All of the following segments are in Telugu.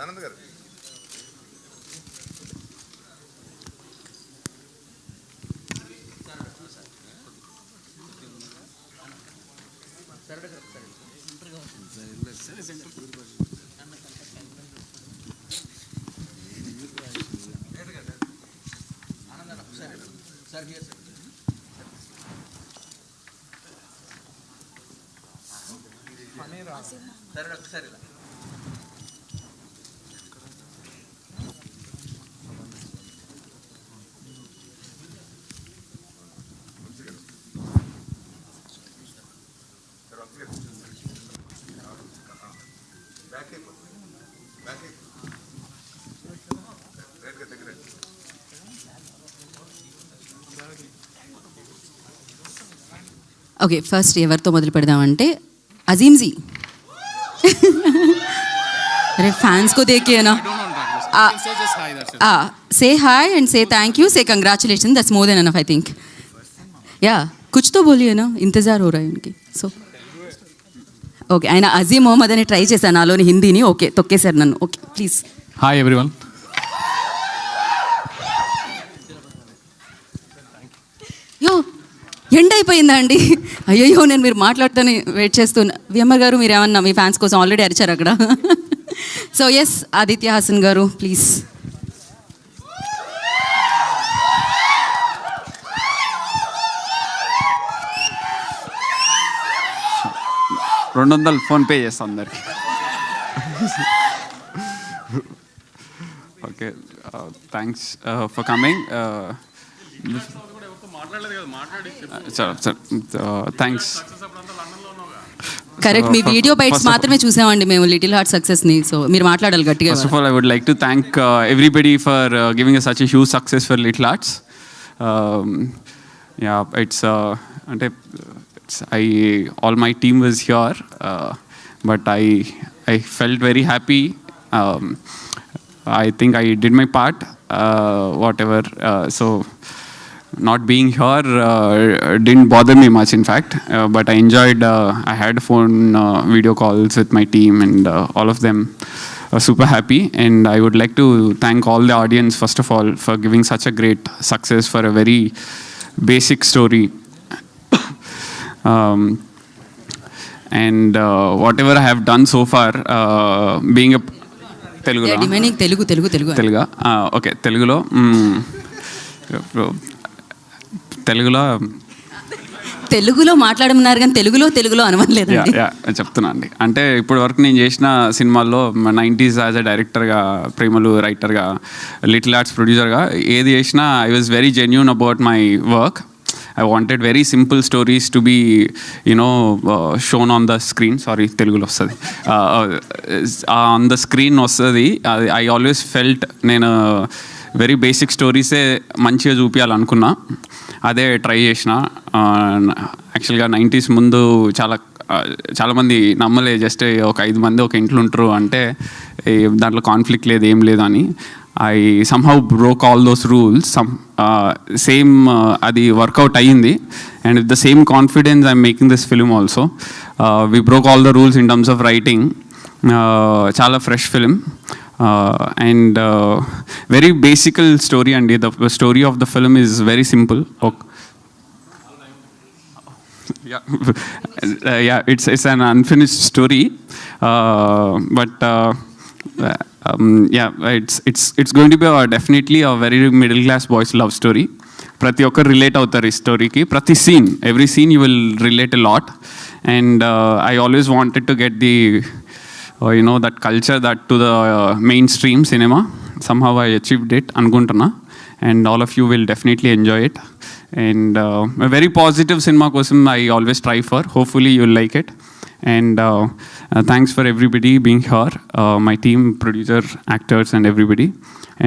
ఆనంద్ గారు ఒకసారి ఓకే, ఫస్ట్ ఎవరితో మొదలు పెడదామంటే अजीम जी अरे फैंस को देखिए ना, say hi and say thank you, say congratulations, that's more than enough I think. Yeah, कुछ तो बोलिए ना, इंतज़ार हो रहा है उनकी. So ఓకే, ఆయన అజీమ్ మొహమ్మద్ అని ట్రై చేశాను నాలోని హిందీని. ఓకే, తొక్కేశారు నన్ను. Okay please. Hi everyone. యో ఎండ్ అయిపోయిందా అండి? అయ్యో, నేను మీరు మాట్లాడుతూనే వెయిట్ చేస్తున్నా. విఎంఆర్ గారు మీరు ఏమన్నా మీ ఫ్యాన్స్ కోసం ఆల్రెడీ అరిచారు అక్కడ. సో ఎస్, ఆదిత్య హాసన్ గారు ప్లీజ్. $200 ఫోన్పే చేస్తాను అందరికి. Okay, thanks for coming. Thanks. Correct, మీ వీడియో బైట్స్ మాత్రమే చూసామండి మేము లిటిల్ హార్ట్ సక్సెస్ని. సో మీరు మాట్లాడాలి గట్టిగా. First of all I would like to thank everybody for giving such a huge success for little hearts. Yeah, it's అంటే all my team was here, but I felt very happy. I think I did my part, whatever. So not being here didn't bother me much, in fact. But I enjoyed. I had phone video calls with my team, and all of them are super happy. And I would like to thank all the audience, first of all, for giving such a great success for a very basic story. And whatever I have done so far, being a తెలుగులో ఓకే, తెలుగులో మాట్లాడమన్నారు కానీ తెలుగులో అనవలేదు. చెప్తున్నా అండి. అంటే ఇప్పటి వరకు నేను చేసిన సినిమాల్లో 90s యాజ్ అ డైరెక్టర్గా, ప్రేమలు రైటర్గా, లిటిల్ ఆర్ట్స్ ప్రొడ్యూసర్గా ఏది చేసినా I was very genuine about my work. I wanted very simple stories to be, shown on the screen. Sorry, Telugulo vastadi. On the screen vastadi. I always felt nenu very basic stories e manchiga చూపియాలనుకున్నా. అదే ట్రై చేసిన. యాక్చువల్గా 90s ముందు చాలా మంది నమ్మలే, జస్ట్ ఒక 5 మంది ఒక ఇంట్లో ఉంటారు అంటే దాంట్లో కాన్ఫ్లిక్ట్ లేదు, ఏం లేదు అని. I somehow broke all those rules. Same adi workout ayindi, and with the same confidence I'm making this film also. We broke all the rules in terms of writing. Chala fresh film, and very basic story, and the story of the film is very simple. Okay. Yeah, it's an unfinished story, but it's going to be definitely a very middle class boys love story. ప్రతి ఒక్కరు రిలేట్ అవుతారు ఈ స్టోరీకి. ప్రతి scene, every scene you will relate a lot. And I always wanted to get the that culture that to the mainstream cinema. somehow I achieved it అనుకుంటున్నా. and all of you will definitely enjoy it. And a very positive cinema kosam I always try for. Hopefully you'll like it. And thanks for everybody being here, my team, producer, actors, and everybody.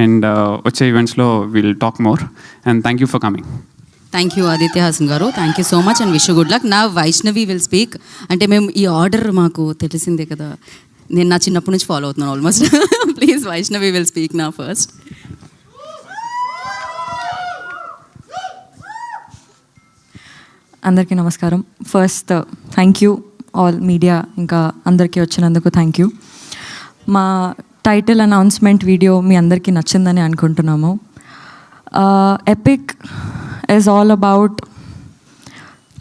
And వచ్చే ఈవెంట్స్లో we'll talk more. And thank you for coming. Thank you Aditya Hasan garu, thank you so much and wish good luck. నా వైష్ణవి విల్ స్పీక్. అంటే మేము ఈ ఆర్డర్ మాకు తెలిసిందే కదా, నేను నా చిన్నప్పటి నుంచి ఫాలో అవుతున్నాను almost. Please Vaishnavi will speak నా ఫస్ట్. అందరికీ నమస్కారం. First thank you all media, ఇంకా అందరికీ వచ్చినందుకు థ్యాంక్ యూ. మా టైటిల్ అనౌన్స్మెంట్ వీడియో మీ అందరికీ నచ్చిందని అనుకుంటున్నాము. Epic is all about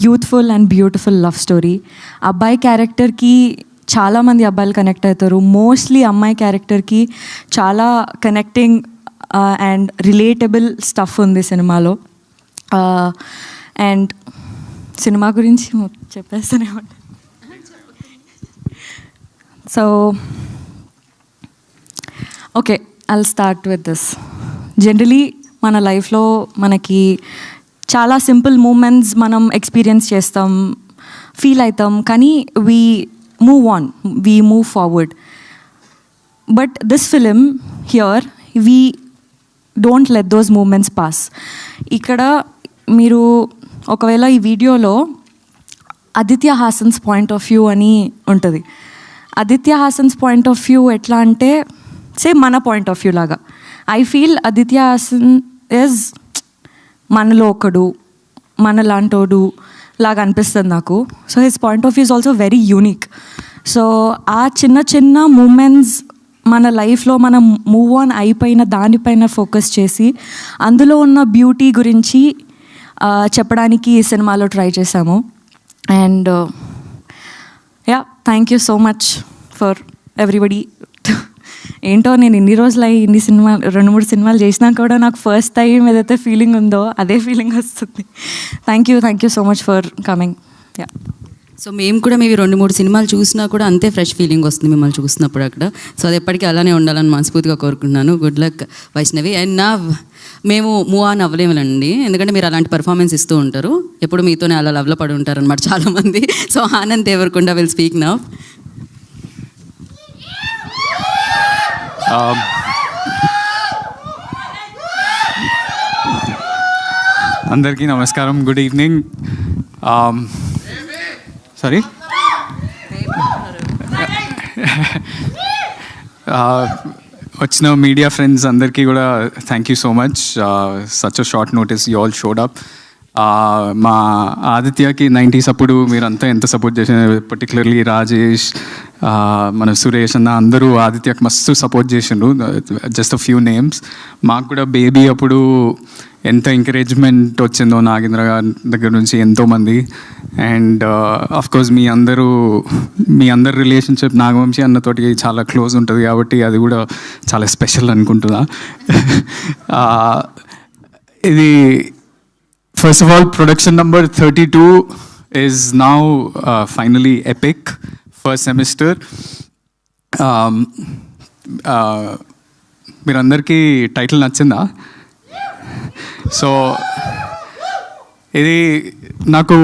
youthful and beautiful love story. అబ్బాయి క్యారెక్టర్కి చాలామంది అబ్బాయిలు కనెక్ట్ అవుతారు. మోస్ట్లీ అమ్మాయి క్యారెక్టర్కి చాలా కనెక్టింగ్ అండ్ రిలేటబుల్ స్టఫ్ ఉంది సినిమాలో. అండ్ సినిమా గురించి చెప్పేస్తూనే ఉంటాను. So okay, I'll start with this. Generally మన లైఫ్లో మనకి చాలా సింపుల్ మూమెంట్స్ మనం ఎక్స్పీరియన్స్ చేస్తాం, ఫీల్ అవుతాం, కానీ we move on, we move forward. But this film here we don't let those moments pass. ఇక్కడ మీరు ఒకవేళ ఈ వీడియోలో Aditya Hasan's point of view అని ఉంటుంది. Aditya Hasan's point of view ఎట్లా అంటే సేమ్ మన పాయింట్ ఆఫ్ వ్యూ లాగా. I feel Aditya Hasan is మనలో ఒకడు, మనలాంటోడు లాగా అనిపిస్తుంది నాకు. So his point of view is also very unique. So ఆ చిన్న చిన్న మూమెంట్స్ మన లైఫ్లో మనం మూవ్ ఆన్ అయిపోయిన దానిపైన ఫోకస్ చేసి అందులో ఉన్న బ్యూటీ గురించి చెప్పడానికి ఈ సినిమాలో ట్రై చేశాము. And yeah, thank you so much for everybody. ఏంటో నేను ఇన్ని రోజులు ఇన్ని సినిమాలు 2-3 సినిమాలు చేసినా కూడా నాకు ఫస్ట్ టైం ఏదైతే ఫీలింగ్ ఉందో అదే ఫీలింగ్ వస్తుంది. Thank you so much for coming. Yeah, so మేము కూడా మీవి 2-3 సినిమాలు చూసినా కూడా అంతే ఫ్రెష్ ఫీలింగ్ వస్తుంది మిమ్మల్ని చూసినప్పుడు అక్కడ. సో అది ఎప్పటికీ అలానే ఉండాలని మనస్ఫూర్తిగా కోరుకుంటున్నాను. Good luck Vaishnavi. అండ్ నా మేము మూవ్ ఆన్ అవ్వలేములండి, ఎందుకంటే మీరు అలాంటి పర్ఫార్మెన్స్ ఇస్తూ ఉంటారు, ఎప్పుడు మీతోనే అలా లవ్లో పడి ఉంటారు అనమాట చాలామంది. So Anand Devarakonda will speak now. అందరికీ నమస్కారం, గుడ్ ఈవినింగ్. సారీ, వచ్చిన మీడియా ఫ్రెండ్స్ అందరికీ కూడా thank you so much. Such a short notice you all showed up. మా ఆదిత్యకి 90s అప్పుడు మీరంతా ఎంత సపోర్ట్ చేసిన, పర్టికులర్లీ రాజేష్, మన సురేష్ అన్న అందరూ ఆదిత్యకి మస్తు సపోర్ట్ చేసిండ్రు. Just a few names. మాకు కూడా బేబీ అప్పుడు ఎంత ఎంకరేజ్మెంట్ వచ్చిందో నాగేంద్ర గారి దగ్గర నుంచి ఎంతోమంది. అండ్ అఫ్కోర్స్ మీ అందరు రిలేషన్షిప్ నాగవంశీ అన్నతోటి చాలా క్లోజ్ ఉంటుంది కాబట్టి అది కూడా చాలా స్పెషల్ అనుకుంటున్నా. ఇది first of all production number 32 is now finally epic first semester. మీరందరికీ టైటిల్ నచ్చిందా? సో ఇది నాకు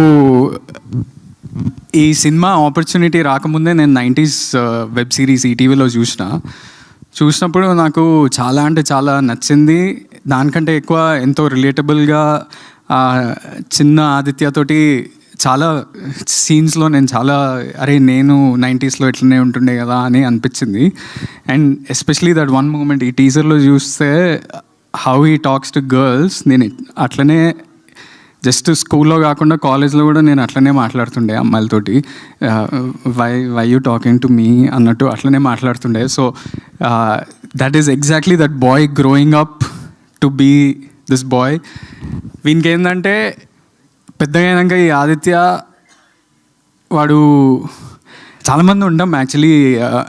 ఈ సినిమా ఆపర్చునిటీ రాకముందే నేను 90s వెబ్ సిరీస్ ఈటీవీలో చూసినప్పుడు నాకు చాలా అంటే చాలా నచ్చింది. దానికంటే ఎక్కువ ఎంతో రిలేటబుల్గా చిన్న ఆదిత్యతోటి చాలా సీన్స్లో నేను నేను 90sలో ఎట్లనే ఉంటుండే కదా అని అనిపించింది. And especially that one moment ఈ టీజర్లో చూస్తే how he talks to girls, నేను అట్లనే జస్ట్ స్కూల్లో కాకుండా కాలేజ్లో కూడా నేను అట్లనే మాట్లాడుతుండే అమ్మాయిలతోటి. Why you talking to me అన్నట్టు అట్లనే మాట్లాడుతుండే. So that is exactly that boy growing up to be this boy. వీనికి ఏంటంటే పెద్దగా అయినాక ఈ ఆదిత్య వాడు చాలామంది ఉంటాం యాక్చువల్లీ,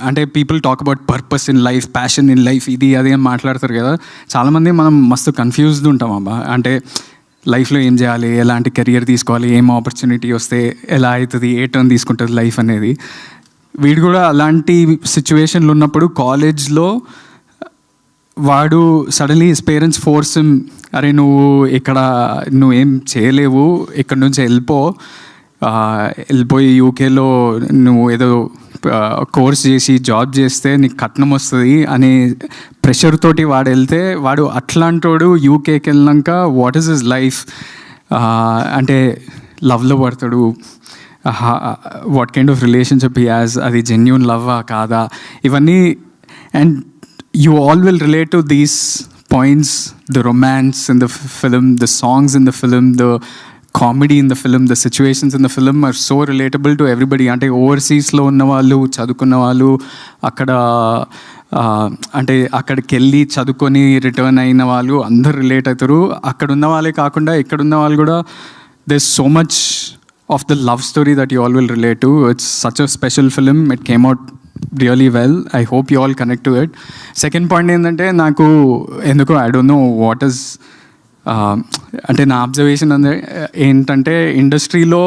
అంటే people talk about purpose in life, passion in life, ఇది అది అని మాట్లాడతారు కదా. చాలామంది మనం మస్తు కన్ఫ్యూజ్డ్ ఉంటాం అబ్బా, అంటే లైఫ్లో ఏం చేయాలి, ఎలాంటి కెరియర్ తీసుకోవాలి, ఏం ఆపర్చునిటీ వస్తే ఎలా అవుతుంది, ఏ టర్న్ తీసుకుంటుంది లైఫ్ అనేది. వీడు కూడా అలాంటి సిచ్యువేషన్లు ఉన్నప్పుడు కాలేజ్లో వాడు suddenly his parents force him, అరే నువ్వేం చేయలేవు, ఇక్కడ నుంచి వెళ్ళిపోయి యూకేలో నువ్వు ఏదో కోర్స్ చేసి జాబ్ చేస్తే నీకు కట్నం వస్తుంది అనే ప్రెషర్ తోటి వాడు వెళ్తే, వాడు అట్లాంటోడు యూకేకి వెళ్ళినాక వాట్ ఈస్ హిస్ లైఫ్, అంటే లవ్లో పడతాడు, what kind of relationship he has, అది జెన్యూన్ లవ్వా కాదా, ఇవన్నీ. And you all will relate to these points, the romance in the film, the songs in the film, the comedy in the film, the situations in the film are so relatable to everybody. అంటే ఓవర్సీస్లో ఉన్న వాళ్ళు, చదువుకున్న వాళ్ళు, అక్కడ అంటే అక్కడికి వెళ్ళి చదువుకొని రిటర్న్ అయిన వాళ్ళు అందరు రిలేట్ అవుతారు. అక్కడ ఉన్న వాళ్ళే కాకుండా ఇక్కడ ఉన్న వాళ్ళు కూడా there's so much of the love story that you all will relate to. It's such a special film. It came out really well. I hope you all connect to it. Second point ఏంటంటే నాకు ఎందుకో I don't know what is అంటే నా అబ్జర్వేషన్ ఏంటంటే ఇండస్ట్రీలో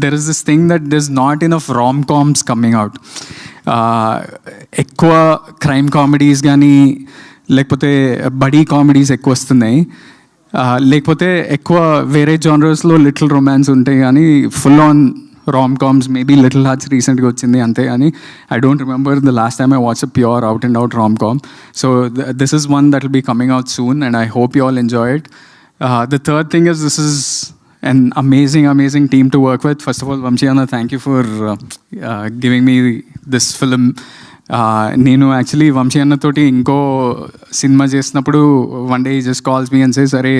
there is this thing that there is not enough Ram comms coming out. ఎక్కువ క్రైమ్ కామెడీస్ కానీ లేకపోతే బడీ కామెడీస్ ఎక్కువ వస్తున్నాయి, లేకపోతే ఎక్కువ వేరే జానర్స్లో లిటిల్ రొమాన్స్ ఉంటాయి కానీ full on rom coms. Maybe little hearts రీసెంట్గా వచ్చింది అంతే, కానీ I don't remember the last time I watch a pure out and out rom com. So this is one that will be coming out soon and I hope you all enjoy it. The third thing is this is an amazing team to work with. First of all, Vamshi Anna, thank you for giving me this film. నేను యాక్చువల్లీ వంశీ అన్నతోటి ఇంకో సినిమా చేసినప్పుడు one day he just calls me and says, అరే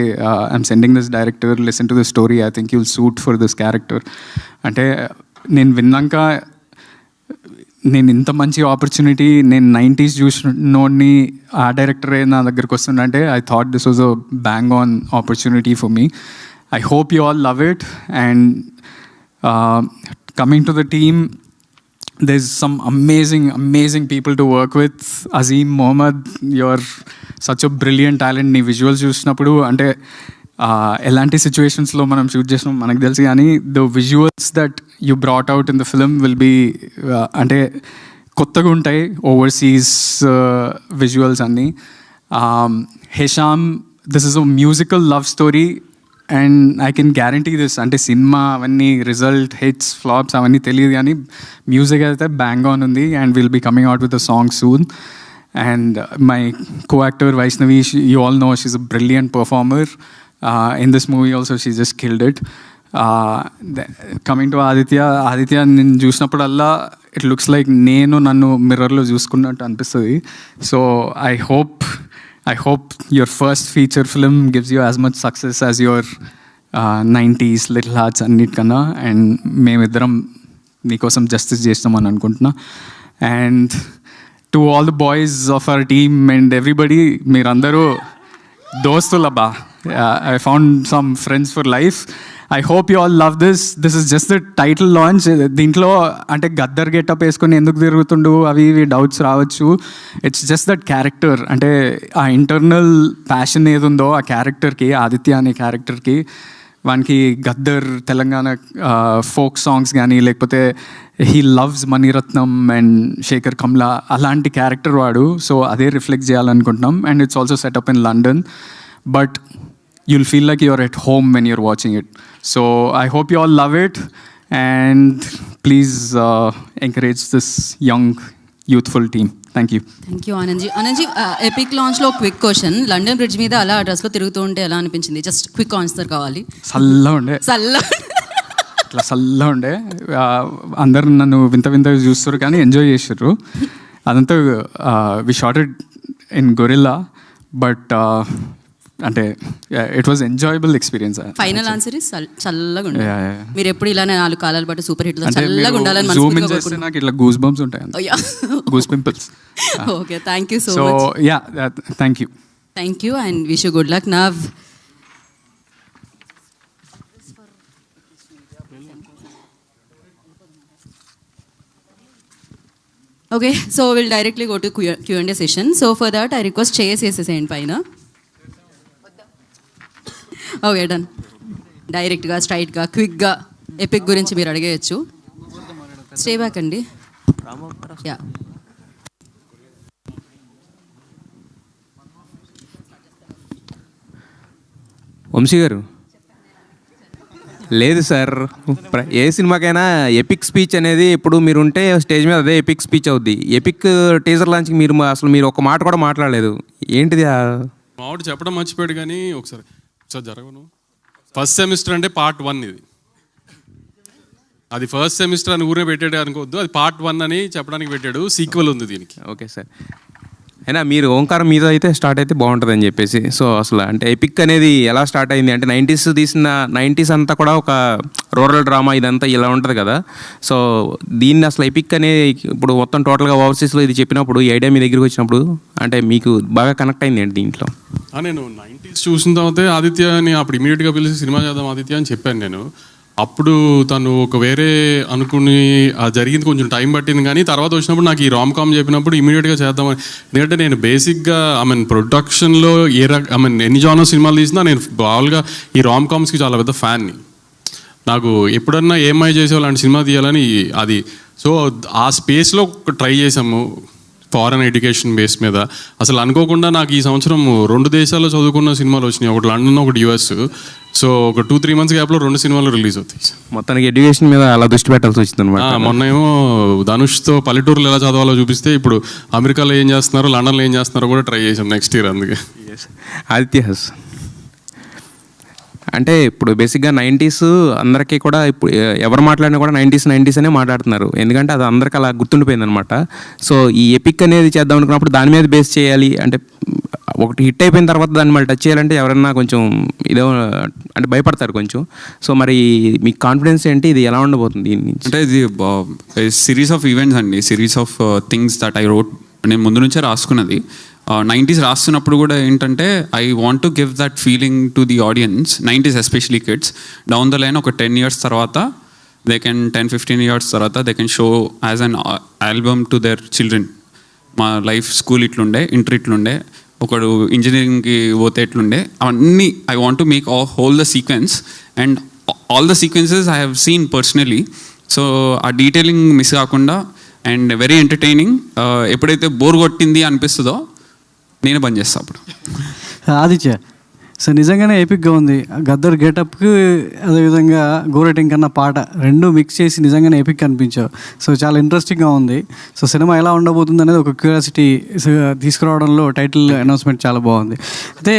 I'm sending this director, listen to this story, I think you'll suit for this character. అంటే నేను విన్నాక నేను ఇంత మంచి ఆపర్చునిటీ, నేను 90s చూసినోడిని ఆ డైరెక్టరే నా దగ్గరికి వస్తుందంటే I thought this was a bang on opportunity for me. I hope you all love it. And coming to the team, there's some amazing people to work with. Azim Mohammed, you're such a brilliant talent. నీ విజువల్స్ చూసినప్పుడు అంటే ఎలాంటి సిచ్యువేషన్స్లో మనం షూట్ చేసినాం మనకు తెలుసు, కానీ the visuals that you brought out in the film will be అంటే కొత్తగా ఉంటాయి. ఓవర్సీస్ విజువల్స్ అన్నీ. Hesham, this is a musical love story and I can guarantee this. అంటే సినిమా అవన్నీ రిజల్ట్, హిట్స్, ఫ్లాప్స్ అవన్నీ తెలియదు, కానీ మ్యూజిక్ అయితే బ్యాంగ్ ఆన్ ఉంది and will be coming out with a song soon. And my co-actor Vaishnavi, you all know she's a brilliant performer. In this movie also she just killed it. Coming to Aditya నేను చూసినప్పుడల్లా ఇట్ లుక్స్ లైక్ నేను నన్ను మిర్రర్లో చూసుకున్నట్టు అనిపిస్తుంది. So I hope your first feature film gives you as much success as your 90s Little Hearts అన్నిటికన్నా. అండ్ మేమిద్దరం మీకోసం జస్టిస్ చేస్తామని అనుకుంటున్నా. And to all the boys of our team and everybody, మీరందరూ దోస్తులబ్బా. I found some friends for life. I hope you all love this. This is just the title launch. దీంట్లో అంటే గద్దర్ గెటప్ వేసుకొని ఎందుకు తిరుగుతుండు అవి ఇవి డౌట్స్ రావచ్చు. It's just that character. అంటే ఆ ఇంటర్నల్ ప్యాషన్ ఏది ఉందో ఆ క్యారెక్టర్కి, ఆదిత్య అనే క్యారెక్టర్కి, వానికి గద్దర్ తెలంగాణ ఫోక్ సాంగ్స్ కానీ లేకపోతే he loves Mani Ratnam and Sekhar Kammula అలాంటి క్యారెక్టర్ వాడు. సో అదే రిఫ్లెక్ట్ చేయాలనుకుంటున్నాం. And it's also setup in London, but you'll feel like you're at home when you're watching it. So I hope you all love it and please encourage this young youthful team. Thank you. Thank you Anand ji. Epic లాంచ్లో క్విక్ క్వశ్చన్, లండన్ బ్రిడ్జ్ మీద అలా డ్రెస్లో తిరుగుతూ ఉంటే ఎలా అనిపించింది? జస్ట్ క్విక్ ఆన్సర్ కావాలి. చల్లగా ఉండే, ఇట్లా చల్లగా ఉండే. అందరు నన్ను వింత వింతగా చూస్తారు కానీ ఎంజాయ్ చేసారు. అదంతా we shot it in gorilla, but అంటే it was enjoyable experience. Final answer is చల్లగా ఉండే. మీరు ఎప్పుడు ఇలానే 4 కాలాల పాటు సూపర్ హిట్ చల్లగా ఉండాలని జూమ్ ఇన్ చేస్తే నాకు ఇట్లా గూస్ బంప్స్ ఉంటాయి, goose pimples. Okay, thank you so much. Yeah, thank you. Thank you and wish you good luck. Now okay, so will directly go to Q&A session. So for that I request చేసేసేయండి పైన. Okay, done. డైరెక్ట్గా, స్ట్రైట్గా, క్విక్గా ఎపిక్ గురించి మీరు అడిగేయచ్చు. స్టే బ్యాక్ అండి. యా, వంశీ గారు. లేదు సార్, ఏ సినిమాకైనా ఎపిక్ స్పీచ్ అనేది ఇప్పుడు మీరు ఉంటే స్టేజ్ మీద అదే ఎపిక్ స్పీచ్ అవుద్ది. ఎపిక్ టీజర్ లాంచ్కి మీరు ఒక మాట కూడా మాట్లాడలేదు, ఏంటిది? మావాడు చెప్పడం మర్చిపోయాడు, కానీ ఒకసారి జరగను. ఫస్ట్ సెమిస్టర్ అంటే పార్ట్ 1 ఇది. అది ఫస్ట్ సెమిస్టర్ అని ఊరే పెట్టాడు అనుకోవద్దు, అది పార్ట్ 1 అని చెప్పడానికి పెట్టాడు. సీక్వెల్ ఉంది దీనికి. Okay sir. అయినా మీరు ఓంకారం మీద అయితే స్టార్ట్ అయితే బాగుంటుంది అని చెప్పేసి. సో అసలు అంటే ఎపిక్ అనేది ఎలా స్టార్ట్ అయింది అంటే 90s తీసిన 90s అంతా కూడా ఒక రూరల్ డ్రామా ఇదంతా ఇలా ఉంటుంది కదా. సో దీన్ని అసలు ఎపిక్ అనేది ఇప్పుడు మొత్తం టోటల్గా ఓవర్సీస్లో ఇది చెప్పినప్పుడు ఈ ఐడియా మీ దగ్గరికి వచ్చినప్పుడు అంటే మీకు బాగా కనెక్ట్ అయింది ఏంటి దీంట్లో? నేను 90s చూసిన తర్వాత ఆదిత్యని అప్పుడు ఇమీడియట్గా పిలిచి సినిమా చేద్దాం ఆదిత్య అని చెప్పాను నేను. అప్పుడు తను ఒక వేరే అనుకుని జరిగింది, కొంచెం టైం పట్టింది. కానీ తర్వాత వచ్చినప్పుడు నాకు ఈ రామ్ కామ్ చెప్పినప్పుడు ఇమీడియట్గా చేద్దామని. ఎందుకంటే నేను బేసిక్గా ప్రొడక్షన్లో ఎన్ని జానర్ సినిమాలు తీసినా నేను మామూలుగా ఈ రామ్ కామ్స్కి చాలా పెద్ద ఫ్యాన్ని. నాకు ఎప్పుడన్నా ఏమై చేసే అలాంటి సినిమా తీయాలని అది. సో ఆ స్పేస్లో ట్రై చేసాము ఫారెన్ ఎడ్యుకేషన్ బేస్ మీద. అసలు అనుకోకుండా నాకు ఈ సంవత్సరం 2 దేశాల్లో చదువుకున్న సినిమాలు వచ్చినాయి, ఒకటి లండన్ ఒకటి US. సో ఒక 2-3 months గ్యాప్లో 2 సినిమాలు రిలీజ్ అవుతాయి. మొత్తానికి ఎడ్యుకేషన్ మీద అలా దృష్టి పెట్టాల్సి వచ్చింది అనమాట. మొన్న ఏమో ధనుష్తో పల్లెటూరులో ఎలా చదవాలో చూపిస్తే ఇప్పుడు అమెరికాలో ఏం చేస్తున్నారో లండన్లో ఏం చేస్తున్నారో కూడా ట్రై చేసాం నెక్స్ట్ ఇయర్. అందుకే ఆదిత్య అంటే ఇప్పుడు బేసిక్గా 90s అందరికీ కూడా ఇప్పుడు ఎవరు మాట్లాడినా కూడా 90s అనే మాట్లాడుతున్నారు. ఎందుకంటే అది అందరికీ అలా గుర్తుండిపోయింది అనమాట. సో ఈ ఎపిక్ అనేది చేద్దాం అనుకున్నప్పుడు దాని మీద బేస్ చేయాలి అంటే ఒకటి హిట్ అయిపోయిన తర్వాత దాన్ని మళ్ళీ టచ్ చేయాలంటే ఎవరన్నా కొంచెం ఇదో అంటే భయపడతారు కొంచెం. సో మరి మీ కాన్ఫిడెన్స్ ఏంటి, ఇది ఎలా ఉండబోతుంది దీని నుంచి? అంటే ఇది సిరీస్ ఆఫ్ ఈవెంట్స్ అండి, series of things that I wrote. నేను ముందు నుంచే రాసుకున్నది. 90s రాస్తున్నప్పుడు కూడా ఏంటంటే I want to give that feeling to the audience, 90s especially kids. Down the line ఒక 10 years తర్వాత దే కెన్ 10-15 years తర్వాత they can show as an album to their children. మా లైఫ్ స్కూల్ ఇట్లుండే, ఇంటర్ ఇట్లుండే, ఒకడు ఇంజనీరింగ్కి పోతే ఎట్లుండే, అవన్నీ I want to make whole the sequence. And all the sequences I have seen personally. So ఆ డీటెయిలింగ్ మిస్ కాకుండా అండ్ వెరీ ఎంటర్టైనింగ్. ఎప్పుడైతే బోర్ కొట్టింది అనిపిస్తుందో నేనే బంద్ చేస్తా అప్పుడు. ఆదిత్య సో నిజంగానే ఎపిక్గా ఉంది. గద్దర్ గెటప్కి అదేవిధంగా గోరెటింగ్ కన్నా పాట రెండు మిక్స్ చేసి నిజంగానే ఎపిక్ అనిపించావు. సో చాలా ఇంట్రెస్టింగ్గా ఉంది. సో సినిమా ఎలా ఉండబోతుంది అనేది ఒక క్యూరియాసిటీ తీసుకురావడంలో టైటిల్ అనౌన్స్మెంట్ చాలా బాగుంది. అయితే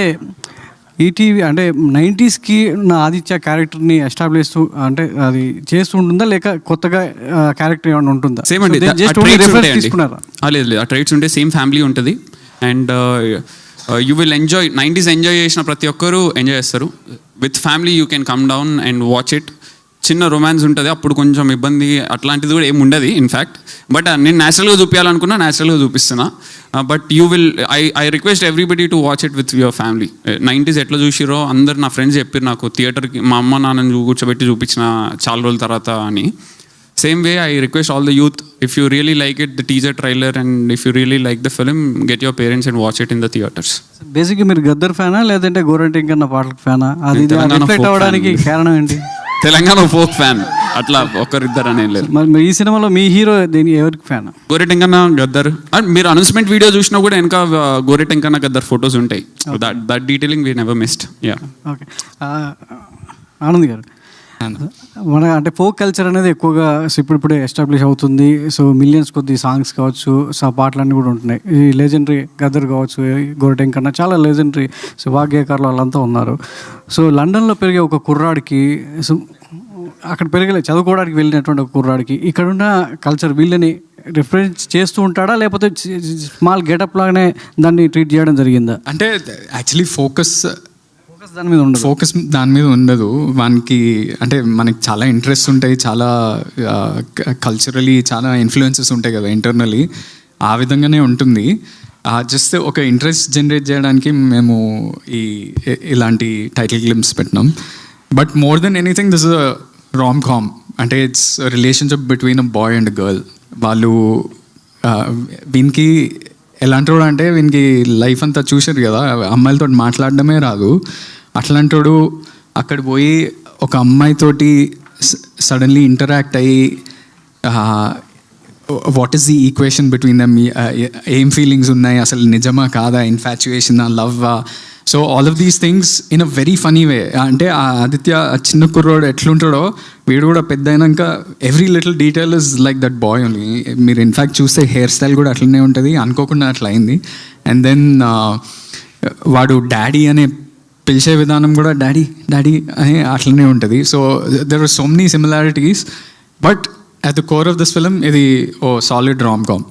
ఈటీవీ అంటే 90sకి ఉన్న ఆదిత్య క్యారెక్టర్ని ఎస్టాబ్లిష్ అంటే అది చేస్తూ ఉంటుందా లేక కొత్తగా క్యారెక్టర్ ఏమైనా ఉంటుందా? సేమ్ అండి, తీసుకున్నారా? లేదు, ఆ ట్రైట్స్ ఉంటే సేమ్ ఫ్యామిలీ ఉంటుంది. And you will enjoy. 90s enjoy చేసిన ప్రతి ఒక్కరూ ఎంజాయ్ చేస్తారు. With family you can come down and watch it. చిన్న రొమాన్స్ ఉంటుంది, అప్పుడు కొంచెం ఇబ్బంది అట్లాంటిది కూడా ఏమి ఉండదు ఇన్ఫ్యాక్ట్. బట్ నేను న్యాచురల్గా చూపించాలనుకున్నా న్యాచురల్గా చూపిస్తున్నా. But you will I request everybody to watch it with your family. 90s ఎట్లా చూసిరో అందరు నా ఫ్రెండ్స్ చెప్పారు నాకు, థియేటర్కి మా అమ్మ నాన్నని కూర్చోబెట్టి చూపించిన చాలా రోజుల తర్వాత అని. Same way, I request all the youth, if you really like it, the teaser trailer, and if you really like the film, get your parents and watch it in the theaters. బేసిక్గా మీరు గద్దర్ ఫ్యానా లేదంటే గోరెంటింగ్ కన్నా పాటలకు ఫ్యానా? అది రిఫ్లెక్ట్ అవ్వడానికి కారణం ఏంటి? తెలంగాణ ఫోక్ ఫ్యాన్, అట్లా ఒకరిద్దరు అనేది లేదు. మరి ఈ సినిమాలో మీ హీరో ఎవరికి ఫ్యాన్? గోరెటెంకన్న గద్దర్. అండ్ మీరు అనౌన్స్మెంట్ వీడియో చూసినా కూడా వెనక గోరెటెంకన్న గద్దర్ ఫొటోస్ ఉంటాయి. That detailing we never missed. Yeah okay. Anand గారు, మన అంటే ఫోక్ కల్చర్ అనేది ఎక్కువగా ఇప్పుడిప్పుడే ఎస్టాబ్లిష్ అవుతుంది. సో మిలియన్స్ కొద్ది సాంగ్స్ కావచ్చు, సో ఆ పాటలన్నీ కూడా ఉంటున్నాయి. ఈ లెజెండరీ గద్దర్ కావచ్చు, గోరెటెంక్ కన్నా చాలా లెజెండరీ వాగ్గేయకారులు వాళ్ళంతా ఉన్నారు. సో లండన్లో పెరిగే ఒక కుర్రాడికి, సో అక్కడ చదువుకోవడానికి వెళ్ళినటువంటి ఒక కుర్రాడికి ఇక్కడున్న కల్చర్ వీళ్ళని రిఫరెన్స్ చేస్తూ ఉంటాడా లేకపోతే స్మాల్ గెటప్ లాగానే దాన్ని ట్రీట్ చేయడం జరిగిందా? అంటే యాక్చువల్లీ ఫోకస్ దాని మీద ఉండదు. ఫోకస్ దాని మీద ఉండదు వానికి. అంటే మనకి చాలా ఇంట్రెస్ట్ ఉంటాయి, చాలా కల్చరలీ చాలా ఇన్ఫ్లుయెన్సెస్ ఉంటాయి కదా ఇంటర్నలీ, ఆ విధంగానే ఉంటుంది. జస్ట్ ఒక ఇంట్రెస్ట్ జనరేట్ చేయడానికి మేము ఇలాంటి టైటిల్ గ్లిమ్స్ పెట్టినాం. But more than anything this a rom com. అంటే it's relationship between a boy and girl. వాళ్ళు వీనికి ఎలాంటోడు అంటే వీనికి లైఫ్ అంతా చూసారు కదా, అమ్మాయిలతో మాట్లాడడమే రాదు. అట్లాంటోడు అక్కడ పోయి ఒక అమ్మాయితోటి సడన్లీ ఇంటరాక్ట్ అయ్యి what is the equation between them, ఏం ఫీలింగ్స్ ఉన్నాయి, అసలు నిజమా కాదా, ఇన్ఫాచ్యుయేషనా, లవ్వా. So all of these things in a very funny way. అంటే ఆ ఆదిత్య చిన్న కుర్రోడు ఎట్లుంటాడో వీడు కూడా పెద్ద అయినాక every little detail is like that boy only. మీరు ఇన్ఫ్యాక్ట్ చూస్తే హెయిర్ స్టైల్ కూడా అట్లనే ఉంటుంది, అనుకోకుండా అట్లా అయింది. అండ్ దెన్ వాడు డాడీ అనే పిలిచే విధానం కూడా డాడీ డాడీ అని అట్లనే ఉంటుంది. So there are so many similarities. But at the core of this film, ఇది ఓ సాలిడ్ రామ్ కామ్.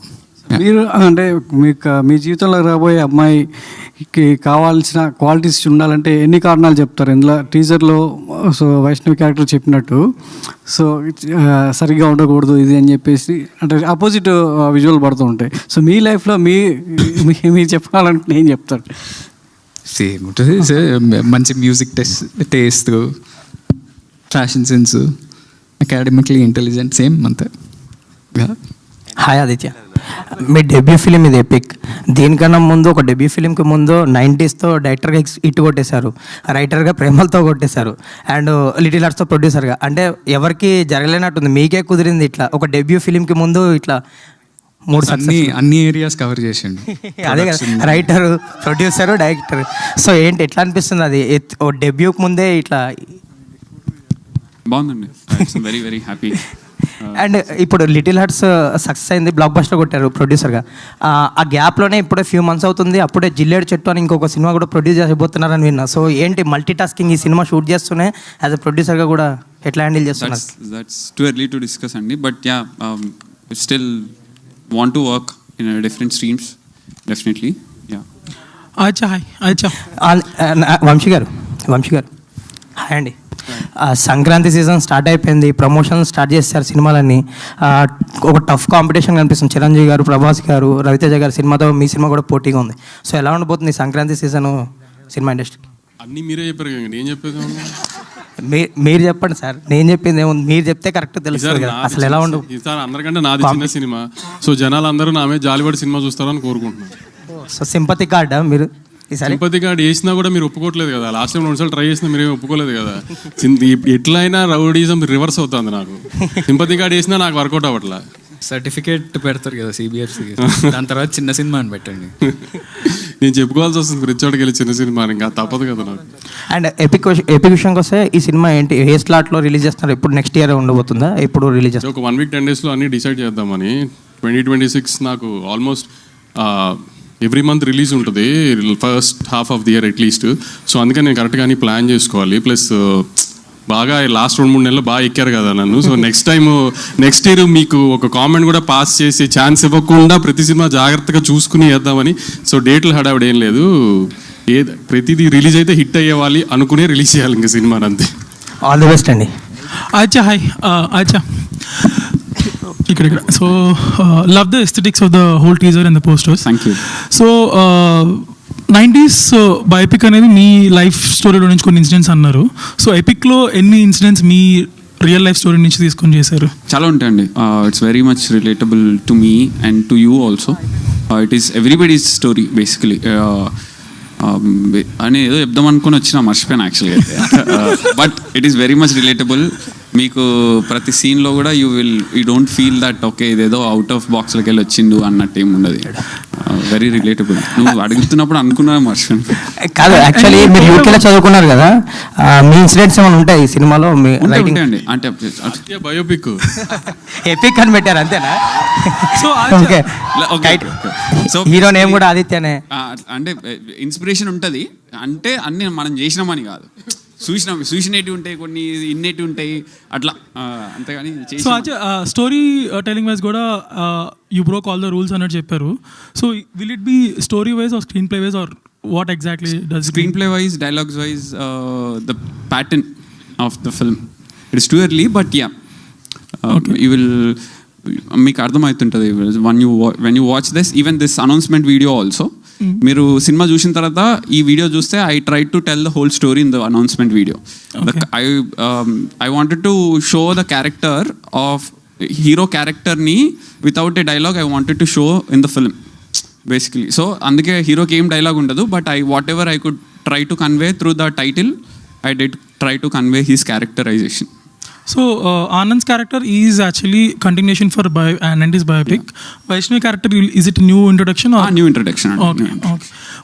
మీరు అంటే మీకు మీ జీవితంలో రాబోయే అమ్మాయికి కావాల్సిన క్వాలిటీస్ ఉండాలంటే ఎన్ని కారణాలు చెప్తారు? ఇందులో టీజర్లో సో వైష్ణవి క్యారెక్టర్ చెప్పినట్టు సో సరిగ్గా ఉండకూడదు ఇది అని చెప్పేసి అంటే ఆపోజిట్ విజువల్ పడుతూ ఉంటాయి. సో మీ లైఫ్లో మీరు చెప్పాలంటే ఏం చెప్తారు? సేమ్ ఉంటుంది సార్. మంచి music taste, fashion sense, academically intelligent, same అంతే. హాయ్ ఆదిత్య, మీ డెబ్యూ ఫిలిం ఇది ఎపిక్. దీనికన్నా ముందు ఒక డెబ్యూ ఫిలింకి ముందు 90sతో డైరెక్టర్గా హిట్ కొట్టేశారు, రైటర్గా ప్రేమలతో కొట్టేశారు, అండ్ లిటిల్ ఆర్ట్స్తో ప్రొడ్యూసర్గా. అంటే ఎవరికి జరగలేనట్టుంది, మీకే కుదిరింది ఇట్లా ఒక డెబ్యూ ఫిలింకి ముందు ఇట్లా 3 అన్ని ఏరియాస్ కవర్ చేసిండు. అదే కదా, రైటరు, ప్రొడ్యూసరు, డైరెక్టర్. సో ఏంటి ఎట్లా అనిపిస్తుంది అది ఓ డెబ్యూకి ముందే ఇట్లా? బాగుందండి, వెరీ వెరీ హ్యాపీ. అండ్ ఇప్పుడు లిటిల్ హార్ట్స్ సక్సెస్ అయింది, బ్లాక్ బస్టర్ కొట్టారు ప్రొడ్యూసర్గా. ఆ గ్యాప్లోనే ఇప్పుడే ఫ్యూ మంత్స్ అవుతుంది, అప్పుడే జిల్లేడు చెట్టు అని ఇంకొక సినిమా కూడా ప్రొడ్యూస్ చేయబోతున్నారని విన్నా. సో ఏంటి మల్టీ టాస్కింగ్, ఈ సినిమా షూట్ చేస్తూనే యాజ్ అ ప్రొడ్యూసర్గా కూడా ఎట్లా హ్యాండిల్ చేస్తున్నారు? That's too early to discuss అండి, but yeah still want to work in different streams definitely. Yeah అచ్చా, హాయ్ అచ్చా. వంశీ గారు హాయ్ అండి. సంక్రాంతి సీజన్ స్టార్ట్ అయిపోయింది, ప్రమోషన్ స్టార్ట్ చేస్తారు సినిమాలన్నీ. ఒక టఫ్ కాంపిటీషన్ కనిపిస్తుంది, చిరంజీవి గారు, ప్రభాస్ గారు, రవితేజ గారు సినిమాతో మీ సినిమా కూడా పోటీగా ఉంది. సో ఎలా ఉండబోతుంది సంక్రాంతి సీజన్ సినిమా ఇండస్ట్రీకి? అన్నీ మీరే చెప్పారు కదా, నేను చెప్పేది మీరు చెప్పండి సార్, నేను చెప్పింది ఏముంది, మీరు చెప్తే కరెక్ట్ తెలుస్తుంది కదా అసలు ఎలా ఉండవు. ఈసారి అందరికంటే నాది చిన్న సినిమా, సో జనాలు అందరూ నా మీద జాలిపడి సినిమా చూస్తారని కోరుకుంటున్నాను. సో సింపతి కార్డా మీరు? సింపతి కార్డ్ వేసినా కూడా మీరు ఒప్పుకోవట్లేదు కదా. లాస్ట్ టైం 2 సార్లు ట్రై చేసినా మీరేం ఒప్పుకోలేదు కదా. ఎట్లయినా రౌడీజం రివర్స్ అవుతుంది నాకు. సింపతి కార్డ్ వేసినా నాకు వర్కౌట్ అవ్వట్లా. సర్టిఫికేట్ పెడతారు కదా సిబిఎఫ్సి, దాని తర్వాత చిన్న సినిమా అని పెట్టండి. నేను చెప్పుకోవాల్సి వస్తుంది ప్రతిచోటకి వెళ్ళి చిన్న సినిమా, ఇంకా తప్పదు కదా నాకు. అండ్ ఎపిక్ విషయంకి వస్తే ఈ సినిమా ఏంటి ఏ స్లాట్లో రిలీజ్ చేస్తున్నారు? ఎప్పుడు నెక్స్ట్ ఇయర్ ఉండబోతుందా? ఎప్పుడు రిలీజ్ చేస్తారు? ఒక 1 వీక్ 10 డేస్లో అన్నీ డిసైడ్ చేద్దామని. 2026 నాకు ఆల్మోస్ట్ ఎవ్రీ మంత్ రిలీజ్ ఉంటుంది, first half of the year at least. So అందుకని నేను కరెక్ట్గా అన్ని ప్లాన్ చేసుకోవాలి. ప్లస్ బాగా లాస్ట్ 2-3 నెలలు బాగా ఎక్కారు కదా నన్ను. సో నెక్స్ట్ ఇయర్ మీకు ఒక కామెంట్ కూడా పాస్ చేసి ఛాన్స్ ఇవ్వకుండా ప్రతి సినిమా జాగ్రత్తగా చూసుకుని వేద్దామని. సో డేట్లు హడావిడ ఏం లేదు, ప్రతిదీ రిలీజ్ అయితే హిట్ అయ్యేవాలి అనుకునే రిలీజ్ చేయాలి ఇంకా సినిమాని, అంతే. ఆల్ ది బెస్ట్ అండి. అచ్చా, హాయ్ అచ్చా. ఇక్కడ so love the aesthetics of the whole teaser and the posters. Thank you. So 90s biopic అనేది మీ లైఫ్ స్టోరీలో నుంచి కొన్ని ఇన్సిడెంట్స్ అన్నారు. సో ఎపిక్లో ఎన్ని ఇన్సిడెంట్స్ మీ రియల్ లైఫ్ స్టోరీ నుంచి తీసుకొని చేశారు? చాలా ఉంటాయండి. It's very much relatable to me and to you also. It is everybody's story basically. అని ఏదో చెప్దాం అనుకుని వచ్చినా మర్చిపోయాను యాక్చువల్గా అయితే. But it is very much relatable. మీకు ప్రతి సీన్లో కూడా you don't feel that okay ఇదేదో అవుట్ ఆఫ్ బాక్స్లోకి వెళ్ళి వచ్చిండు అన్నట్టు ఏమి ఉండదు. Very relatable. నువ్వు అడుగుతున్నప్పుడు అనుకున్నా మర్చిపోయాను. కాదు, యాక్చువల్లీ మీరు యూకేలో చదువుకున్నారు కదా, మీ ఇన్సిడెంట్స్ ఏమైనా ఉంటాయి ఈ సినిమాలో? అండి అంటే బయోపిక్ ఎపిక్ అని పెట్టారు అంతేనా? So okay. So hero name కూడా ఆదిత్యనే. అంటే ఇన్స్పిరేషన్ ఉంటుంది, అంటే అన్ని మనం చేసినామని కాదు, చూసినవి ఉంటాయి, కొన్ని ఇన్నేటివి ఉంటాయి అట్లా, అంతేగాని. సో స్టోరీ టెలింగ్ వైజ్ కూడా you broke all the rules అన్నట్టు చెప్పారు. So will it be story wise or screen play wise or what exactly does? Screen play wise, dialogues wise, the pattern of the film. It's too early but yeah you will, మీకు అర్థమవుతుంటుంది when you watch this. Even this announcement video also, మీరు సినిమా చూసిన తర్వాత ఈ వీడియో చూస్తే I try to tell the whole story in the announcement video. I wanted to show the character of hero క్యారెక్టర్ని without a dialogue I wanted to show in the film basically. So అందుకే హీరోకి ఏం డైలాగ్ ఉండదు, but whatever I could try to convey through the title, I did try to convey his characterisation. So Anand's character is actually continuation for 90s biopic. Yeah. Vaishnavi character, is it a new introduction or? New introduction. Okay.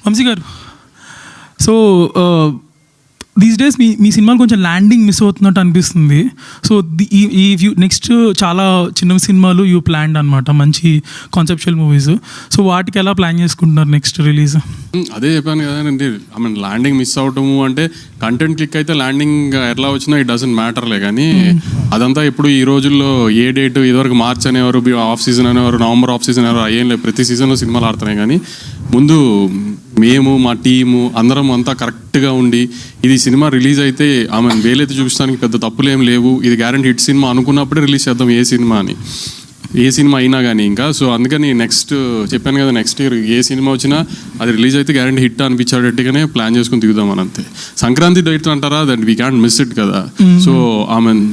Vamsi garu. So these days మీ సినిమాలు కొంచెం ల్యాండింగ్ మిస్ అవుతున్నట్టు అనిపిస్తుంది. సో ఈ నెక్స్ట్ చాలా చిన్న సినిమాలు యూ ప్లాన్ అనమాట, మంచి కాన్సెప్చువల్ మూవీస్. సో వాటికి ఎలా ప్లాన్ చేసుకుంటున్నారు నెక్స్ట్ రిలీజ్? అదే చెప్పాను కదండి, ఐ మీన్ ల్యాండింగ్ మిస్ అవటము అంటే కంటెంట్ క్లిక్ అయితే ల్యాండింగ్ ఎట్లా వచ్చినా ఇట్ డజంట్ మ్యాటర్లే. కానీ అదంతా ఇప్పుడు ఈ రోజుల్లో ఏ డేట్ ఇదివరకు మార్చ్ అనేవారు, ఆఫ్ సీజన్ అనేవారు, నవంబర్ ఆఫ్ సీజన్ అనేవారు, అయ్యేం లేదు. ప్రతి సీజన్లో సినిమాలు ఆడుతున్నాయి. కానీ ముందు మేము మా టీము అందరం అంతా కరెక్ట్గా ఉండి ఇది సినిమా రిలీజ్ అయితే ఆమె వేలైతే చూపించడానికి పెద్ద తప్పులు ఏం లేవు, ఇది గ్యారంటీ హిట్ సినిమా అనుకున్నప్పుడే రిలీజ్ చేద్దాం ఏ సినిమా అని, ఏ సినిమా అయినా కానీ. ఇంకా సో అందుకని నెక్స్ట్ చెప్పాను కదా, నెక్స్ట్ ఇయర్ ఏ సినిమా వచ్చినా అది రిలీజ్ అయితే గ్యారంటీ హిట్ అనిపించేటట్టుగానే ప్లాన్ చేసుకుని దిగుదాం అని అంతే. సంక్రాంతి డేట్ అంటారా, that we can't miss it కదా. సో ఐ మీన్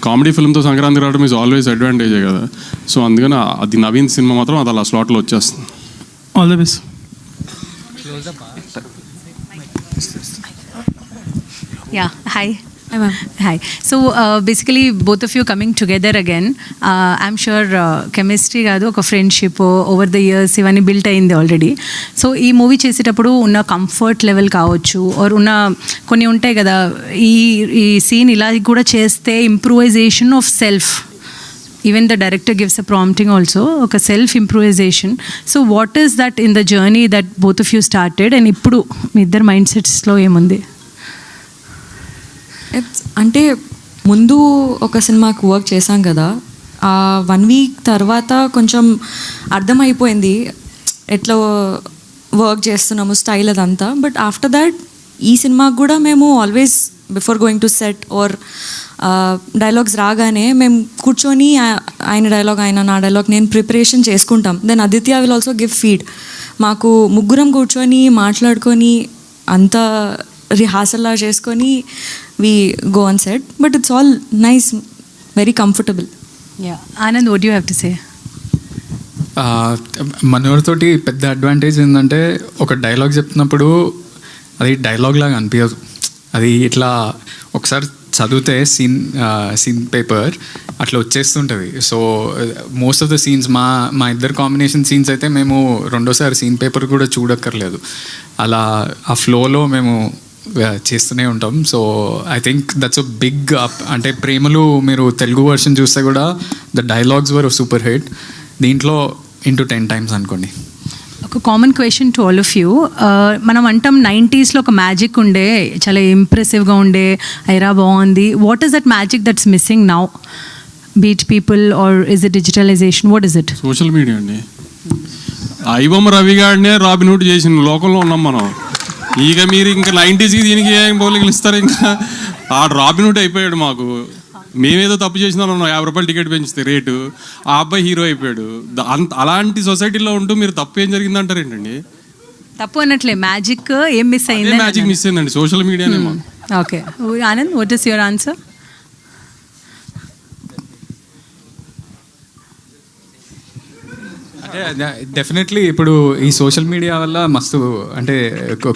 కామెడీ ఫిల్మ్తో సంక్రాంతి రావడం ఈజ్ ఆల్వేస్ అడ్వాంటేజే కదా. సో అందుకని అది నవీన్ సినిమా మాత్రం అది అలా స్లాట్లో వచ్చేస్తుంది. All the best. Yeah, hi. Hi. So basically both of you coming together again, I'm sure chemistry కాదు, ఒక ఫ్రెండ్షిప్ ఓవర్ ద ఇయర్స్ ఇవన్నీ బిల్ట్ అయింది ఆల్రెడీ. సో ఈ మూవీ చేసేటప్పుడు ఉన్న కంఫర్ట్ లెవెల్ కావచ్చు, ఆర్ ఉన్న కొన్ని ఉంటాయి కదా, ఈ సీన్ ఇలా కూడా చేస్తే improvisation of self, even the director gives a prompting also, ఒక self improvisation. So what is that in the journey that both of you started, and ఇప్పుడు మీ ఇద్దరు మైండ్ సెట్స్లో ఏముంది? అంటే ముందు ఒక సినిమాకి వర్క్ చేశాం కదా, 1 వీక్ తర్వాత కొంచెం అర్థమైపోయింది ఎట్లా వర్క్ చేస్తున్నాము, స్టైల్ అదంతా. బట్ ఆఫ్టర్ దాట్ ఈ సినిమాకి కూడా మేము always before going to set our dialogues రాగానే మేము కూర్చొని ఆయన డైలాగ్ ఆయన నా డైలాగ్ నేను ప్రిపరేషన్ చేసుకుంటాం. Then Aditya will also give feed. మాకు ముగ్గురం కూర్చొని మాట్లాడుకొని అంతా రిహార్సల్లా చేసుకొని we go on set, but it's all nice, very comfortable. Yeah. Anand, what do you have to say? మనోడితోటి పెద్ద అడ్వాంటేజ్ ఏంటంటే ఒక డైలాగ్ చెప్తున్నప్పుడు అది డైలాగ్ లాగా అనిపించదు. అది ఇట్లా ఒకసారి చదివితే సీన్ పేపర్ అట్లా వచ్చేస్తుంటుంది. So most of the scenes మా ఇద్దరు కాంబినేషన్ సీన్స్ అయితే మేము రెండోసారి సీన్ పేపర్ కూడా చూడక్కర్లేదు. అలా ఆ ఫ్లోలో మేము చేస్తూనే ఉంటాం. So I think that's a big up. అంటే ప్రేమలు మీరు తెలుగు వర్షన్ చూస్తే కూడా the dialogues were super hit. దీంట్లో into 10 times అనుకోండి. ఒక common question to all of you. మనం అంటాం 90sలో ఒక మ్యాజిక్ ఉండే, చాలా ఇంప్రెసివ్గా ఉండే, ఐరా బాగుంది. What is that magic that's missing now? Beat people are is it digitalization? What is it? Social media అండి. ఐబొమ్మ రవి గారినే రాబిన్ హుడ్ చేసిన లోకంలో ఉన్నాం మనం. ఇక మీరు ఇంకా 90sకి దీనికి ఏం బౌలింగ్లు ఇస్తారు? ఇంకా ఆ రాబిన్ హుడ్ అయిపోయాడు మాకు. మేమేదో తప్పు చేసినా ₹50 టికెట్ పెంచితే రేటు, ఆ అబ్బాయి హీరో అయిపోయాడు. అలాంటి సొసైటీలో ఉంటూ మీరు తప్పు ఏం జరిగిందంటారు ఏంటండి? తప్పు అన్నట్లే, మ్యాజిక్ ఏం మిస్ అయింది? మ్యాజిక్ మిస్ అయిందండి, సోషల్ మీడియానే. Okay Anand, what is your answer? Definitely ఇప్పుడు ఈ సోషల్ మీడియా వల్ల మస్తు అంటే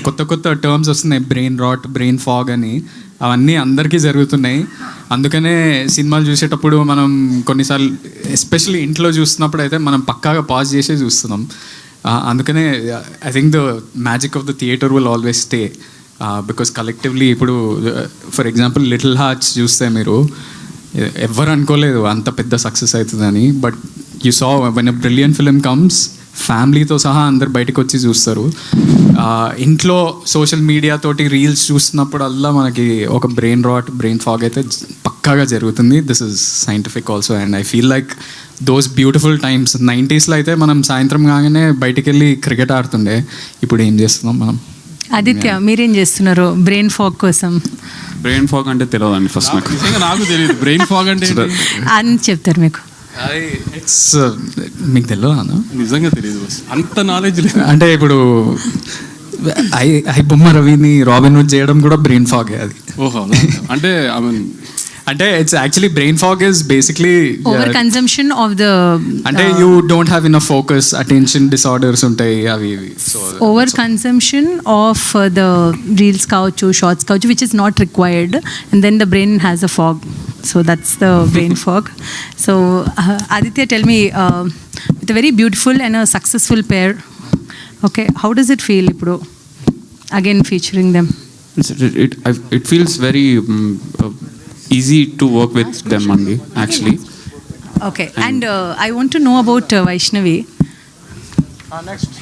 కొత్త కొత్త టర్మ్స్ వస్తున్నాయి, బ్రెయిన్ రాట్, బ్రెయిన్ ఫాగ్ అని. అవన్నీ అందరికీ జరుగుతున్నాయి. అందుకనే సినిమాలు చూసేటప్పుడు మనం కొన్నిసార్లు ఎస్పెషల్లీ ఇంట్లో చూస్తున్నప్పుడు అయితే మనం పక్కాగా పాజ్ చేసే చూస్తున్నాం. అందుకనే I think the magic of the theatre will always stay, because collectively ఇప్పుడు ఫర్ ఎగ్జాంపుల్ లిటిల్ హార్ట్స్ చూస్తే మీరు ఎవ్వరు అనుకోలేదు అంత పెద్ద సక్సెస్ అవుతుందని. But you saw when a brilliant film comes, ఫ్యామిలీతో సహా అందరు బయటకు వచ్చి చూస్తారు. ఇంట్లో సోషల్ మీడియా తోటి రీల్స్ చూస్తున్నప్పుడల్లా మనకి ఒక బ్రెయిన్ రాట్, బ్రెయిన్ ఫాగ్ అయితే పక్కాగా జరుగుతుంది. This is scientific also. And I feel like those beautiful times 90sలో అయితే మనం సాయంత్రం కాగానే బయటికి వెళ్ళి క్రికెట్ ఆడుతుండే. ఇప్పుడు ఏం చేస్తున్నాం మనం? ఆదిత్య, మీరేం చేస్తున్నారు బ్రెయిన్ ఫాగ్ కోసం? బ్రెయిన్ ఫాగ్ అంటే తెలియదండి ఫస్ట్ నాకు. నిజంగా నాకు తెలియదు బ్రెయిన్ ఫాగ్ అంటే అని చెప్తారు మీకు. మీకు తెలియదు? నిజంగా తెలియదు, అంత నాలెడ్జ్ లేదు. అంటే ఇప్పుడు ఐ బొమ్మ రవిని రాబిన్ హుడ్ చేయడం కూడా బ్రెయిన్ ఫాగ్. అది ఓహో, అంటే ఐ మీన్ అంటే it's actually brain fog is basically over consumption of the, అంటే you don't have enough focus, attention disorders ఉంటాయి అవి ఇవి. So over consumption of the reels కావచ్చు, షార్ట్స్ కావచ్చు, which is not required, and then the brain has a fog. So that's the brain fog. So Aditya, tell me, with a very beautiful and a successful pair, okay, how does it feel ippudu again featuring them? It feels very easy to work with them, Mandi, actually. Okay, and I want to know about Vaishnavi. Next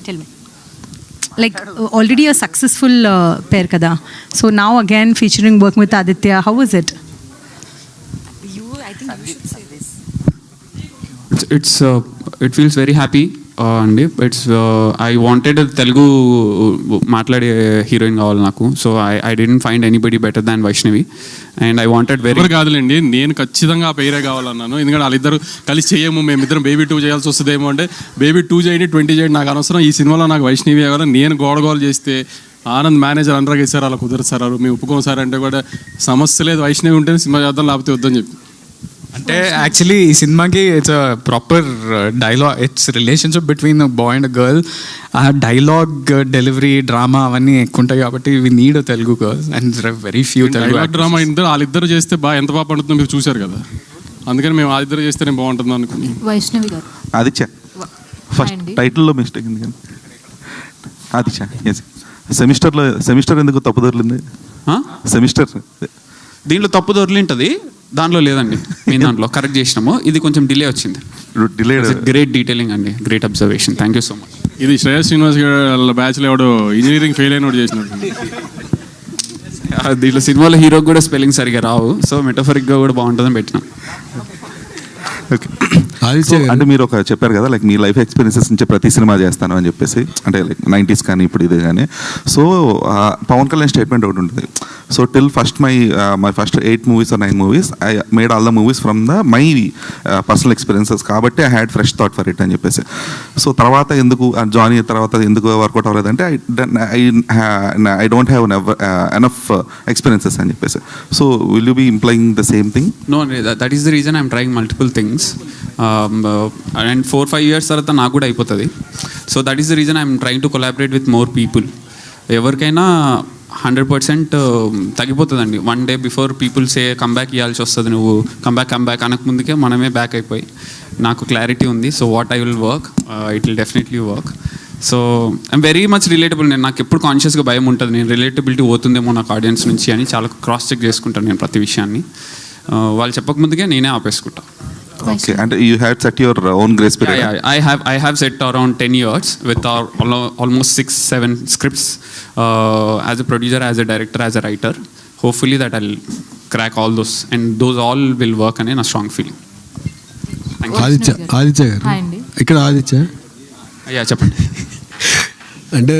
Tell me. Like already a successful pair kada. So now again featuring working with Aditya, how was it? It feels very happy. అండి ఇట్స్ ఐ వాంటెడ్ తెలుగు మాట్లాడే హీరోయిన్ కావాలి నాకు. So I didn't find anybody better than Vaishnavi and I wanted ఎవరు కాదులేండి, నేను ఖచ్చితంగా ఆ పేరే కావాలన్నాను. ఎందుకంటే వాళ్ళిద్దరు కలిసి చేయము, మేమిద్దరం బేబీ 2 చేయాల్సి వస్తుందేమో అంటే బేబీ 2 చేయండి 20 చేయండి నాకు అనవసరం, ఈ సినిమాలో నాకు వైష్ణవి కావాలి. నేను గోడగోలు చేస్తే ఆనంద్ మేనేజర్ అండర్గా ఇస్తారు, అలా కుదరదు సార్, మేము ఒప్పుకోం సార్ అంటే కూడా సమస్య లేదు, వైష్ణవి ఉంటేనే సినిమా చేద్దాం లేకపోతే వద్దని చెప్పి. అంటే యాక్చువల్లీ ఈ సినిమాకి it's a proper dialogue, it's relationship between a boy and a girl. ఆ డైలాగ్ డెలివరీ డ్రామా అవన్నీ ఎక్కువ ఉంటాయి కాబట్టి we need a Telugu girl and very few Telugu drama ఇద్దరు వాళ్ళిద్దరు చేస్తే బాగా ఎంత బాగా పండుతుందో మీరు చూశారు కదా, అందుకని మేము వాళ్ళిద్దరు చేస్తేనే బాగుంటుంది అనుకుని. వైష్ణవి గారు ఆదిత్య ఫస్ట్ టైటిల్లో మిస్టేక్ ఉంది కానీ ఆదిత్య సెమిస్టర్ ఎందుకు తప్పు దొరికింది? సెమిస్టర్ దీంట్లో తప్పు దొరికి దాంట్లో లేదండి, మీ దాంట్లో కరెక్ట్ చేసినాము, ఇది కొంచెం డిలే వచ్చింది. గ్రేట్ డీటెయిలింగ్ అండి, great observation, thank you so much. ఇది శ్రేయస్ శ్రీనివాస్ గారి బ్యాచ్లో ఎవడు ఇంజనీరింగ్ ఫెయిల్ అయిన వాడు చేసినట్టు. దీంట్లో సినిమాలో హీరోకి కూడా స్పెల్లింగ్ సరిగా రావు, సో మెటఫరిక్గా కూడా బాగుంటుందని పెట్టినాం. ఓకే, అంటే మీరు ఒక చెప్పారు కదా లైక్ మీ లైఫ్ ఎక్స్పీరియన్సెస్ నుంచి ప్రతి సినిమా చేస్తాను అని చెప్పేసి, అంటే లైక్ 90s కానీ ఇప్పుడు ఇదే కానీ. సో పవన్ కళ్యాణ్ స్టేట్మెంట్ ఒకటి ఉంటుంది, so till my first 8 movies or 9 movies I made all the movies from the my personal experiences, కాబట్టి I had fresh thought for it అని చెప్పేసి. సో తర్వాత ఎందుకు జానీ తర్వాత ఎందుకు వర్కౌట్ అవ్వలేదంటే I don't have enough experiences అని చెప్పేసి. So will you be employing the same thing? No, that is the reason I'm trying multiple things. And 4-5 years తర్వాత నాకు కూడా అయిపోతుంది. So that is the reason I'm trying to collaborate with more people. ఎవరికైనా 100% తగ్గిపోతుందండి. 1 day before people say comeback ఇవ్వాల్సి వస్తుంది, నువ్వు కమ్బ్యాక్ అనక ముందుకే మనమే బ్యాక్ అయిపోయి. నాకు క్లారిటీ ఉంది, so what I will work, it will definitely work. So I'm very much relatable. నాకు ఎప్పుడు కాన్షియస్గా భయం ఉంటుంది, నేను రిలేటబిలిటీ పోతుందేమో నాకు ఆడియన్స్ నుంచి అని చాలా క్రాస్ చెక్ చేసుకుంటాను నేను ప్రతి విషయాన్ని. వాళ్ళు చెప్పకముందుకే నేనే ఆపేసుకుంటా. Okay, and you had set your own grace period? Yeah, I have set around 10 years with our almost 6-7 scripts as a producer, as a director, as a writer. Hopefully that I'll crack all those, and those all will work in a strong feeling. Aditya గారు ఇక్కడ ఆదిత్య చెప్పండి. అంటే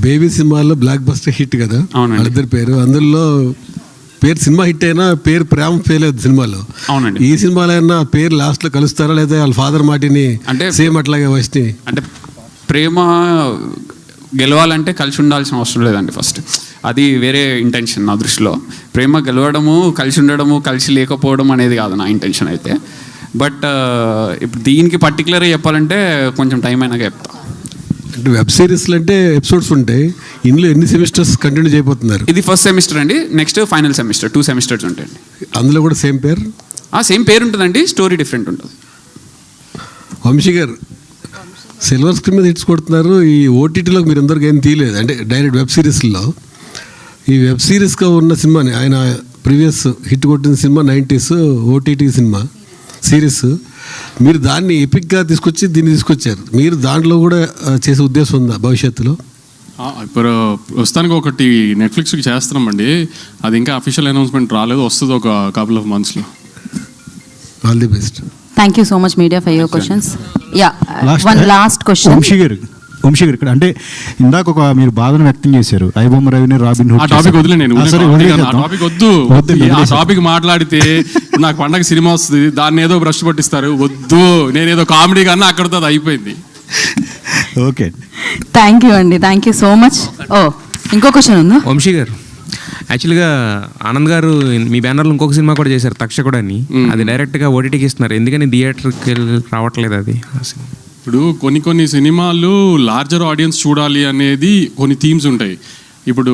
బేబీ సినిమాలో బ్లాక్ బస్టర్ హిట్ కదా వాళ్ళిద్దరి పేరు, అందులో పేరు సినిమా హిట్ అయినా పేరు ప్రేమ ఫెయిల్ అవుతుంది సినిమాలో. అవునండి. ఈ సినిమాలో అయినా పేరు లాస్ట్లో కలుస్తారా లేదా వాళ్ళ ఫాదర్ మాటిని అంటే సేమ్ అట్లాగే వచ్చి అంటే ప్రేమ గెలవాలంటే కలిసి ఉండాల్సిన అవసరం లేదండి. ఫస్ట్ అది వేరే ఇంటెన్షన్ నా దృష్టిలో. ప్రేమ గెలవడము, కలిసి ఉండడము, కలిసి లేకపోవడం అనేది కాదు నా ఇంటెన్షన్ అయితే. బట్ ఇప్పుడు దీనికి పర్టికులర్గా చెప్పాలంటే కొంచెం టైం అయినాక చెప్తా. అంటే వెబ్ సిరీస్లు అంటే ఎపిసోడ్స్ ఉంటాయి, ఇందులో ఎన్ని సెమిస్టర్స్ కంటిన్యూ చేయబోతున్నారు? ఇది ఫస్ట్ సెమిస్టర్ అండి, నెక్స్ట్ ఫైనల్ సెమిస్టర్, 2 semesters ఉంటాయండి. అందులో కూడా సేమ్ పేరు? సేమ్ పేరు ఉంటుందండి, స్టోరీ డిఫరెంట్ ఉంటుంది. వంశీ గారు సిల్వర్ స్క్రీన్ మీద హిట్స్ కొడుతున్నారు, ఈ ఓటీటీలో మీరు అందరికి ఏం తీయలేదు, అంటే డైరెక్ట్ వెబ్ సిరీస్లో. ఈ వెబ్ సిరీస్గా ఉన్న సినిమాని ఆయన ప్రీవియస్ హిట్ కొట్టిన cinema 90s OTT cinema series, మీరు దాన్ని ఎపిక్గా తీసుకొచ్చి దీన్ని తీసుకొచ్చారు. మీరు దాంట్లో కూడా చేసే ఉద్దేశం ఉందా భవిష్యత్తులో? ఇప్పుడు ప్రస్తుతానికి ఒకటి నెట్ఫ్లిక్స్కి చేస్తున్నామండి, అది ఇంకా అఫీషియల్ అనౌన్స్మెంట్ రాలేదు, వస్తుంది ఒక couple of monthsలో. All the best. Thank you so much media for your questions. One last question Vamsi garu ఇక్కడ అంటే ఇందాక ఒక మీరు బాధను వ్యక్తం చేశారు, ఐబొమ్మ రవిని రాబిన్ హుడ్. ఆ టాపిక్ వదిలే, నేను టాపిక్ వద్దు. ఆ టాపిక్ మాట్లాడితే నాకు పండగ సినిమా వస్తుంది, దాన్ని ఏదో బ్రష్ పట్టిస్తారు, వద్దు. నేనేదో కామెడీ కన్నా అక్కడితో అది అయిపోయింది. ఓకే, థ్యాంక్ యూ అండి, థ్యాంక్ యూ సో మచ్. ఇంకో క్వశ్చన్ ఉందా? వంశీ గారు యాక్చువల్గా ఆనంద్ గారు మీ బ్యానర్లో ఇంకొక సినిమా కూడా చేశారు, తక్షకుడు అని. అది డైరెక్ట్గా ఓటీటీకి ఇస్తున్నారు, ఎందుకని థియేటర్కి రావట్లేదు అది? ఇప్పుడు కొన్ని సినిమాలు లార్జర్ ఆడియన్స్ చూడాలి అనేది కొన్ని థీమ్స్ ఉంటాయి. ఇప్పుడు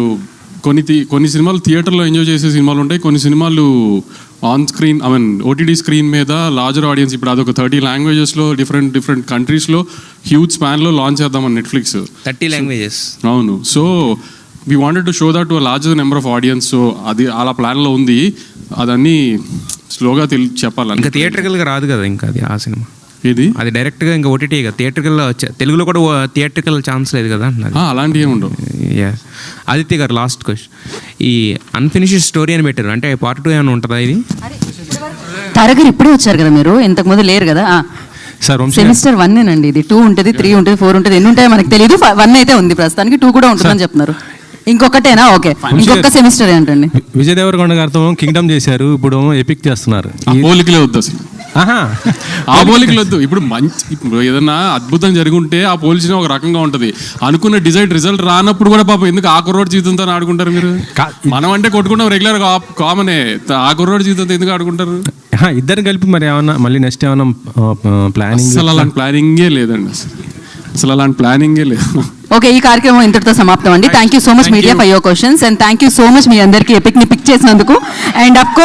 కొన్ని సినిమాలు థియేటర్లో ఎంజాయ్ చేసే సినిమాలు ఉంటాయి, కొన్ని సినిమాలు ఆన్ స్క్రీన్ ఓటీటీ స్క్రీన్ మీద లార్జర్ ఆడియన్స్. ఇప్పుడు అదొక 30 లాంగ్వేజెస్లో డిఫరెంట్ కంట్రీస్లో హ్యూజ్ స్పాన్లో లాంచ్ చేద్దామని నెట్ఫ్లిక్స్ 30 లాంగ్వేజెస్. అవును. So we wanted to show that to larger number of audience. So అది అలా ప్లాన్లో ఉంది. అదన్నీ స్లోగా చెప్పాలి. ఇంకా థియేటర్కల్గా రాదు కదా ఇంకా అది ఆ సినిమా. ఇది అది డైరెక్ట్గా ఇంకా ఓటీటీ కదా, థియేటర్కల్ తెలుగులో కూడా థియేటర్కల్ ఛాన్స్ లేదు కదా అన్నది. అలాంటివి ఏమి ఉండవు. ఆదిత్య గారు లాస్ట్ క్వశ్చన్, ఈ అన్ఫినిష్డ్ స్టోరీ అని పెట్టారు, అంటే పార్ట్ 2 ఏమైనా ఉంటుందా ఇది? తారగారు ఇప్పుడే వచ్చారు కదా, మీరు ఇంతకు ముందు లేరు కదా. సెమిస్టర్ 1 అండి ఇది. 2 ఉంటుంది, 3 ఉంటుంది, 4 ఉంటుంది, ఎన్ని ఉంటాయో మనకు తెలియదు. 1 అయితే ఉంది ప్రస్తుతానికి, 2 కూడా ఉంటుందని చెప్తున్నారు. ఇంకొకటేనా? ఓకే, ఇంకొక సెమిస్టర్ ఏంటండి? విజయ్ దేవరకొండ గారితో కింగ్డమ్ చేశారు, ఇప్పుడు ఎపిక్ చేస్తున్నారు. పోలికలే వద్దు అసలు, ఆ పోలికలు వద్దు. ఇప్పుడు ఏదన్నా అద్భుతం జరుగుంటే ఆ పోల్చిన ఒక రకంగా ఉంటుంది. అనుకున్న రిజల్ట్ రానప్పుడు కూడా పాపం ఎందుకు ఆ కుర్రోడ్ జీవితంతో ఆడుకుంటారు మీరు? మనం అంటే కొట్టుకుంటాం రెగ్యులర్ కామనే, ఆ కుర్రోడ్ జీవితంతో ఎందుకు ఆడుకుంటారు? ఇద్దరు కలిపి మరి ఏమన్నా మళ్ళీ నెక్స్ట్ ఏమన్నా ప్లానింగ్? అసలు అలాంటి ప్లానింగే లేదండి, అసలు అలాంటి ప్లానింగే లేదు. ఓకే, ఈ కార్యక్రమం ఇంతటితో సమాప్తం అండి. Thank you so much media for your questions, and thank you so much మీ అందరికీ ఎపిక్ ని పిక్ చేసినందుకు. And of course